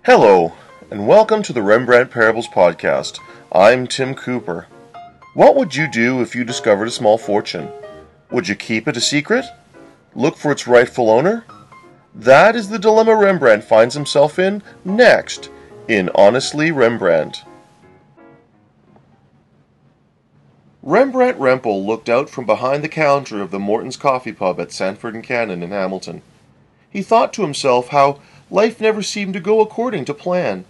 Hello, and welcome to the Rembrandt Parables podcast. I'm Tim Cooper. What would you do if you discovered a small fortune? Would you keep it a secret? Look for its rightful owner? That is the dilemma Rembrandt finds himself in next in Honestly Rembrandt. Rembrandt Rempel looked out from behind the counter of the Morton's Coffee Pub at Sandford and Cannon in Hamilton. He thought to himself how life never seemed to go according to plan.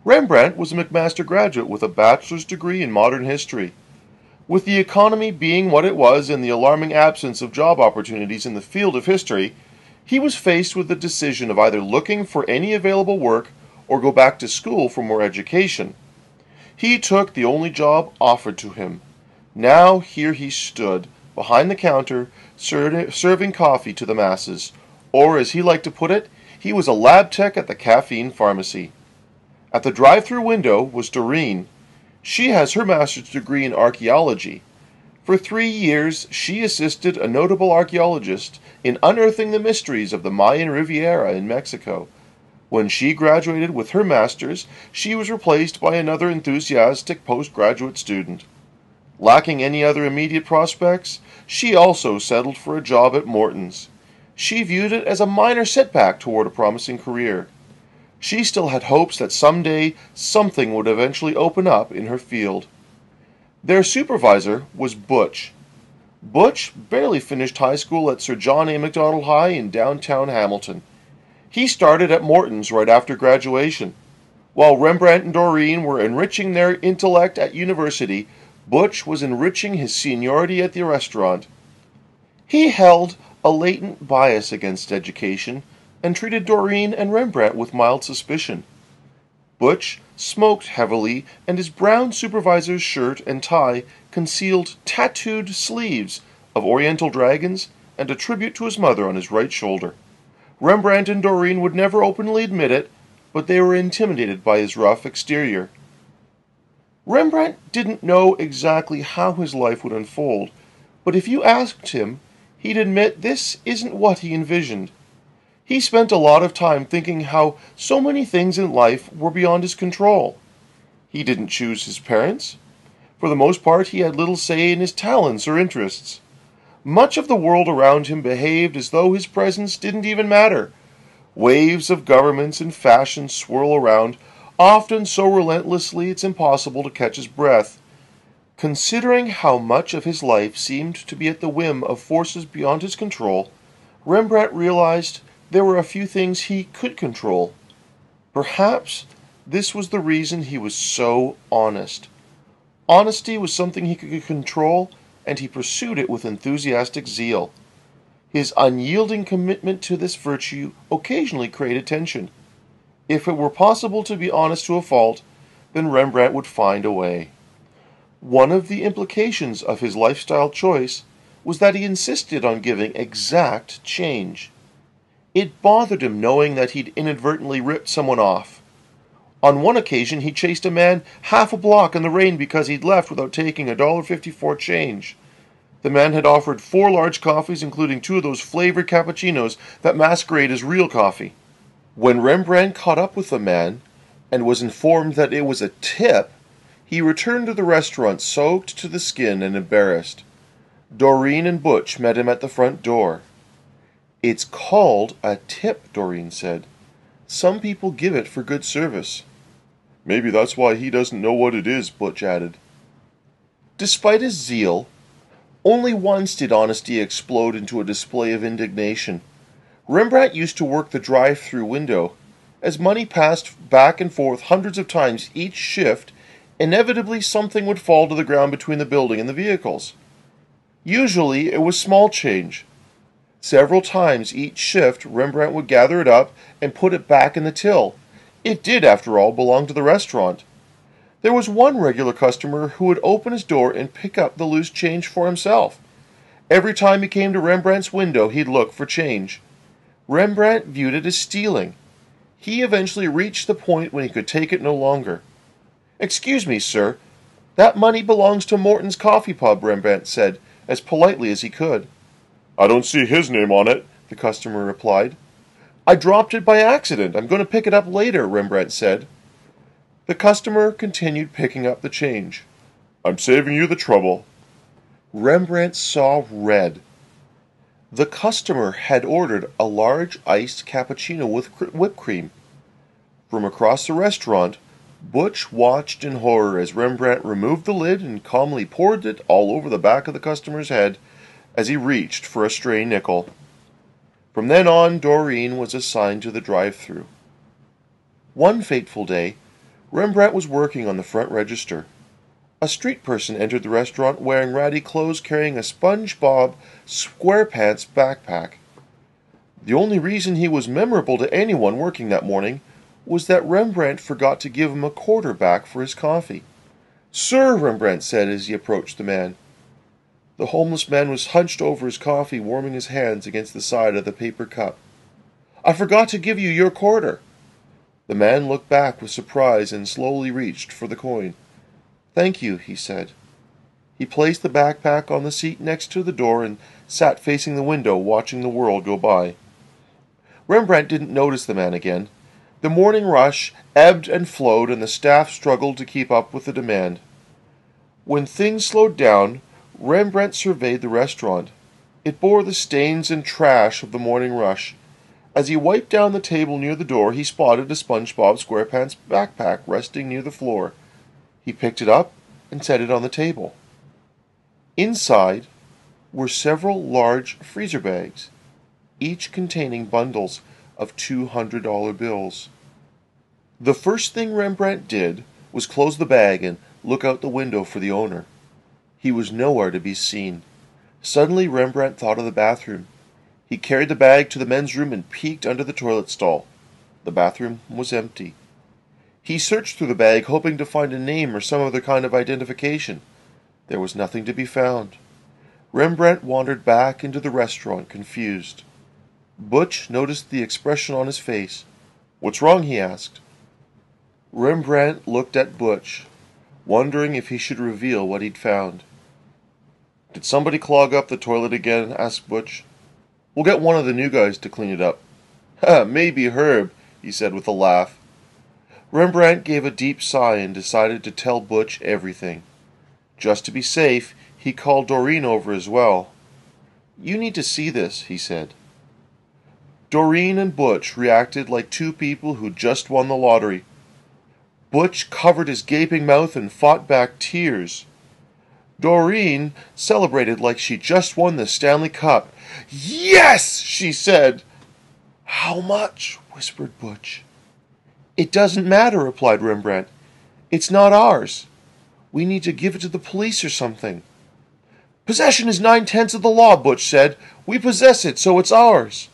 Rembrandt was a McMaster graduate with a bachelor's degree in modern history. With the economy being what it was and the alarming absence of job opportunities in the field of history, he was faced with the decision of either looking for any available work or go back to school for more education. He took the only job offered to him. Now here he stood, behind the counter, serving coffee to the masses, or as he liked to put it, he was a lab tech at the caffeine pharmacy. At the drive-through window was Doreen. She has her master's degree in archaeology. For 3 years, she assisted a notable archaeologist in unearthing the mysteries of the Mayan Riviera in Mexico. When she graduated with her master's, she was replaced by another enthusiastic postgraduate student. Lacking any other immediate prospects, she also settled for a job at Morton's. She viewed it as a minor setback toward a promising career. She still had hopes that someday something would eventually open up in her field. Their supervisor was Butch. Butch barely finished high school at Sir John A. Macdonald High in downtown Hamilton. He started at Morton's right after graduation. While Rembrandt and Doreen were enriching their intellect at university, Butch was enriching his seniority at the restaurant. He held a latent bias against education and treated Doreen and Rembrandt with mild suspicion. Butch smoked heavily, and his brown supervisor's shirt and tie concealed tattooed sleeves of oriental dragons and a tribute to his mother on his right shoulder. Rembrandt and Doreen would never openly admit it, but they were intimidated by his rough exterior. Rembrandt didn't know exactly how his life would unfold, but if you asked him, he'd admit this isn't what he envisioned. He spent a lot of time thinking how so many things in life were beyond his control. He didn't choose his parents. For the most part, he had little say in his talents or interests. Much of the world around him behaved as though his presence didn't even matter. Waves of governments and fashions swirl around, often so relentlessly it's impossible to catch his breath. Considering how much of his life seemed to be at the whim of forces beyond his control, Rembrandt realized there were a few things he could control. Perhaps this was the reason he was so honest. Honesty was something he could control, and he pursued it with enthusiastic zeal. His unyielding commitment to this virtue occasionally created tension. If it were possible to be honest to a fault, then Rembrandt would find a way. One of the implications of his lifestyle choice was that he insisted on giving exact change. It bothered him knowing that he'd inadvertently ripped someone off. On one occasion, he chased a man half a block in the rain because he'd left without taking $1.54 change. The man had offered 4 large coffees, including 2 of those flavored cappuccinos that masquerade as real coffee. When Rembrandt caught up with the man and was informed that it was a tip, he returned to the restaurant soaked to the skin and embarrassed. Doreen and Butch met him at the front door. "It's called a tip," Doreen said. "Some people give it for good service." "Maybe that's why he doesn't know what it is," Butch added. Despite his zeal, only once did honesty explode into a display of indignation. Rembrandt used to work the drive-through window. As money passed back and forth hundreds of times each shift, inevitably something would fall to the ground between the building and the vehicles. Usually it was small change. Several times each shift, Rembrandt would gather it up and put it back in the till. It did, after all, belong to the restaurant. There was one regular customer who would open his door and pick up the loose change for himself. Every time he came to Rembrandt's window, he'd look for change. Rembrandt viewed it as stealing. He eventually reached the point when he could take it no longer. "Excuse me, sir. That money belongs to Morton's Coffee Pub," Rembrandt said, as politely as he could. "I don't see his name on it," the customer replied. I dropped it by accident. I'm going to pick it up later, Rembrandt said. The customer continued picking up the change. I'm saving you the trouble. Rembrandt saw red. The customer had ordered a large iced cappuccino with whipped cream. From across the restaurant, Butch watched in horror as Rembrandt removed the lid and calmly poured it all over the back of the customer's head as he reached for a stray nickel. From then on, Doreen was assigned to the drive-thru. One fateful day, Rembrandt was working on the front register. A street person entered the restaurant wearing ratty clothes, carrying a SpongeBob SquarePants backpack. The only reason he was memorable to anyone working that morning was that Rembrandt forgot to give him a quarter back for his coffee. "Sir," Rembrandt said as he approached the man. The homeless man was hunched over his coffee, warming his hands against the side of the paper cup. "I forgot to give you your quarter." The man looked back with surprise and slowly reached for the coin. "Thank you," he said. He placed the backpack on the seat next to the door and sat facing the window, watching the world go by. Rembrandt didn't notice the man again. The morning rush ebbed and flowed, and the staff struggled to keep up with the demand. When things slowed down, Rembrandt surveyed the restaurant. It bore the stains and trash of the morning rush. As he wiped down the table near the door, he spotted a SpongeBob SquarePants backpack resting near the floor. He picked it up and set it on the table. Inside were several large freezer bags, each containing bundles of $200 bills. The first thing Rembrandt did was close the bag and look out the window for the owner. He was nowhere to be seen. Suddenly Rembrandt thought of the bathroom. He carried the bag to the men's room and peeked under the toilet stall. The bathroom was empty. He searched through the bag, hoping to find a name or some other kind of identification. There was nothing to be found. Rembrandt wandered back into the restaurant, confused. Butch noticed the expression on his face. "What's wrong?" he asked. Rembrandt looked at Butch, wondering if he should reveal what he'd found. "Did somebody clog up the toilet again?" asked Butch. "We'll get one of the new guys to clean it up." "Maybe Herb," he said with a laugh. Rembrandt gave a deep sigh and decided to tell Butch everything. Just to be safe, he called Doreen over as well. "You need to see this," he said. Doreen and Butch reacted like two people who'd just won the lottery. Butch covered his gaping mouth and fought back tears. Doreen celebrated like she just won the Stanley Cup. "Yes!" she said. "How much?" whispered Butch. "It doesn't matter," replied Rembrandt. "It's not ours. We need to give it to the police or something." "Possession is 9/10 of the law," Butch said. "We possess it, so it's ours."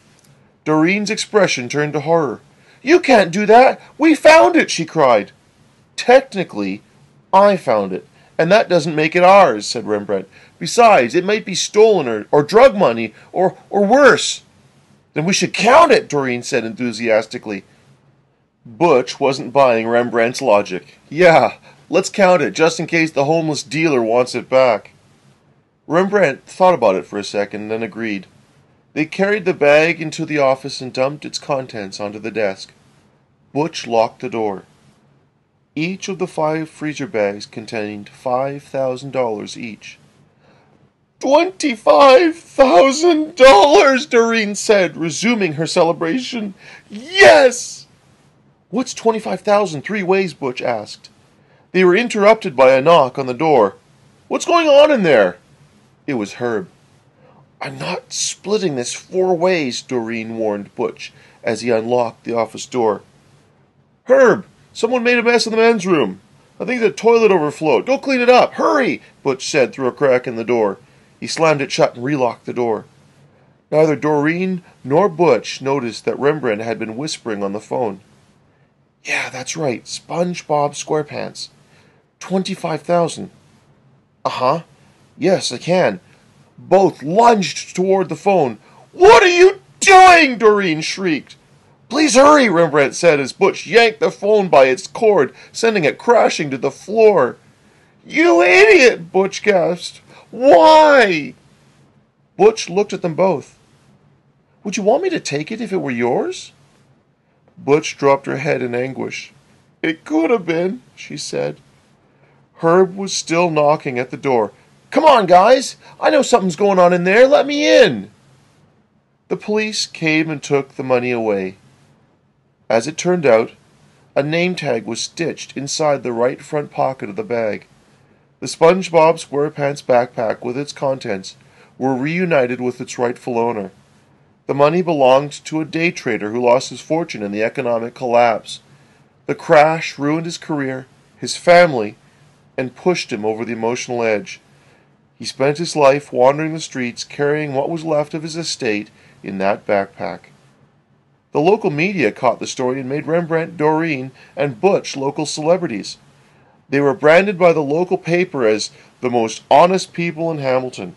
Doreen's expression turned to horror. "You can't do that! We found it!" she cried. "Technically, I found it, and that doesn't make it ours," said Rembrandt. "Besides, it might be stolen or drug money or worse." "Then we should count it," Doreen said enthusiastically. Butch wasn't buying Rembrandt's logic. "Yeah, let's count it, just in case the homeless dealer wants it back." Rembrandt thought about it for a second, then agreed. They carried the bag into the office and dumped its contents onto the desk. Butch locked the door. Each of the 5 freezer bags contained $5,000 each. $25,000, Doreen said, resuming her celebration. "Yes!" "What's 25,000 3 ways?" Butch asked. They were interrupted by a knock on the door. "What's going on in there?" It was Herb. "I'm not splitting this 4 ways, Doreen warned Butch as he unlocked the office door. "Herb, someone made a mess in the men's room. I think the toilet overflowed. Go clean it up. Hurry!" Butch said through a crack in the door. He slammed it shut and relocked the door. Neither Doreen nor Butch noticed that Rembrandt had been whispering on the phone. "Yeah, that's right. SpongeBob SquarePants. 25,000. Uh-huh. Yes, I can." Both lunged toward the phone. "What are you doing?" Doreen shrieked. "Please hurry," Rembrandt said as Butch yanked the phone by its cord, sending it crashing to the floor. "You idiot!" Butch gasped. "Why?" Butch looked at them both. "Would you want me to take it if it were yours?" Butch dropped her head in anguish. "It could have been," she said. Herb was still knocking at the door. "Come on, guys! I know something's going on in there. Let me in!" The police came and took the money away. As it turned out, a name tag was stitched inside the right front pocket of the bag. The SpongeBob SquarePants backpack with its contents were reunited with its rightful owner. The money belonged to a day trader who lost his fortune in the economic collapse. The crash ruined his career, his family, and pushed him over the emotional edge. He spent his life wandering the streets carrying what was left of his estate in that backpack. The local media caught the story and made Rembrandt, Doreen, and Butch local celebrities. They were branded by the local paper as the most honest people in Hamilton.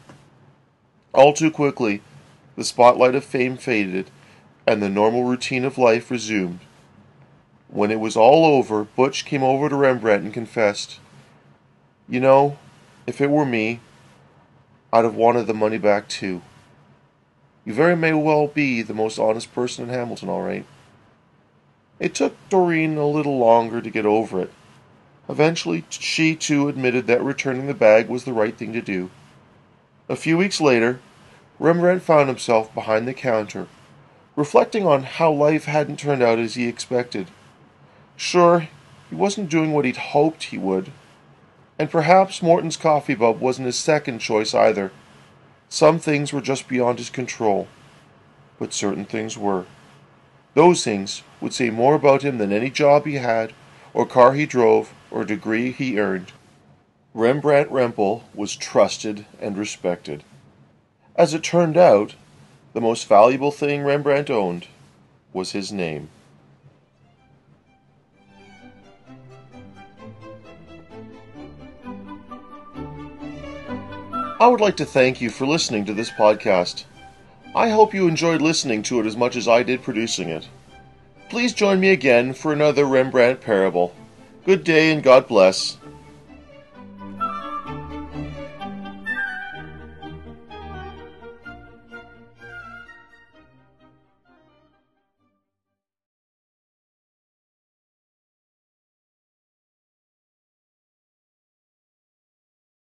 All too quickly, the spotlight of fame faded, and the normal routine of life resumed. When it was all over, Butch came over to Rembrandt and confessed, "You know, if it were me, I'd have wanted the money back too. You very may well be the most honest person in Hamilton, all right." It took Doreen a little longer to get over it. Eventually, she too admitted that returning the bag was the right thing to do. A few weeks later, Rembrandt found himself behind the counter, reflecting on how life hadn't turned out as he expected. Sure, he wasn't doing what he'd hoped he would, and perhaps Morton's Coffee Pub wasn't his second choice either. Some things were just beyond his control, but certain things were. Those things would say more about him than any job he had, or car he drove, or degree he earned. Rembrandt Rempel was trusted and respected. As it turned out, the most valuable thing Rembrandt owned was his name. I would like to thank you for listening to this podcast. I hope you enjoyed listening to it as much as I did producing it. Please join me again for another Rembrandt Parable. Good day and God bless.